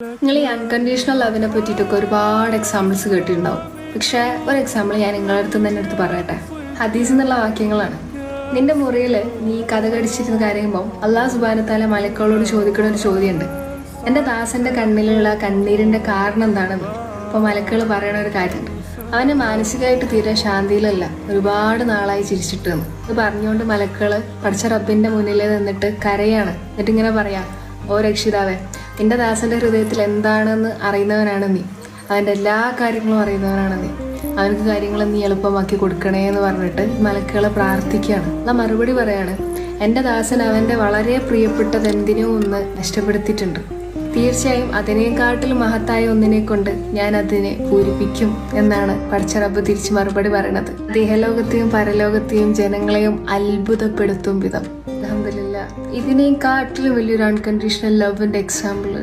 നിങ്ങൾ ഈ അൺകണ്ടീഷണൽ ലവിനെ പറ്റിയിട്ടൊക്കെ ഒരുപാട് എക്സാമ്പിൾസ് കേട്ടിട്ടുണ്ടാവും. പക്ഷേ ഒരു എക്സാമ്പിൾ ഞാൻ നിങ്ങളുടെ അടുത്ത് തന്നെ എടുത്ത് പറയട്ടെ. ഹദീസ് എന്നുള്ള വാക്യങ്ങളാണ്. നിന്റെ മുറിയിൽ നീ കഥ കടിച്ചിരുന്ന് കരയുമ്പോൾ അള്ളാഹു സുബ്ഹാനഹു വ തആല മലക്കുകളോട് ചോദിക്കുന്ന ഒരു ചോദ്യമുണ്ട്, എൻ്റെ ദാസന്റെ കണ്ണിലുള്ള കണ്ണീരിന്റെ കാരണം എന്താണെന്ന്. അപ്പോൾ മലക്കുകൾ പറയണ ഒരു കാര്യമുണ്ട്, അവന് മാനസികമായിട്ട് തീരെ ശാന്തിയിലല്ല, ഒരുപാട് നാളായി ചിരിച്ചിട്ടെന്ന്. ഇത് പറഞ്ഞുകൊണ്ട് മലക്കുകൾ പഠിച്ച റബ്ബിന്റെ മുന്നിൽ നിന്നിട്ട് കരയാണ്. എന്നിട്ട് ഇങ്ങനെ പറയാം, ഓ രക്ഷിതാവേ, നിന്റെ ദാസന്റെ ഹൃദയത്തിൽ എന്താണെന്ന് അറിയുന്നവനാണ് നീ, അവൻ്റെ എല്ലാ കാര്യങ്ങളും അറിയുന്നവനാണ് നീ, അവനക്ക് കാര്യങ്ങൾ നീ എളുപ്പമാക്കി കൊടുക്കണേ എന്ന് പറഞ്ഞിട്ട് മലക്കുകളെ പ്രാർത്ഥിക്കുകയാണ്. ആ മറുപടി പറയാണ്, എൻ്റെ ദാസൻ അവൻ്റെ വളരെ പ്രിയപ്പെട്ടത് എന്തിനോ ഒന്ന് നഷ്ടപ്പെടുത്തിയിട്ടുണ്ട്, തീർച്ചയായും അതിനേക്കാട്ടിൽ മഹത്തായ ഒന്നിനെ കൊണ്ട് ഞാൻ അതിനെ പൂരിപ്പിക്കും എന്നാണ് പഠിച്ച റബ്ബ് തിരിച്ച് മറുപടി പറയണത്. ദേഹലോകത്തെയും പരലോകത്തെയും ജനങ്ങളെയും അത്ഭുതപ്പെടുത്തും വിധം. അൽഹംദുലില്ലാ, ഇതിനേക്കാട്ടിലും വലിയൊരു അൺകണ്ടീഷണൽ ലവിന്റെ എക്സാമ്പിൾ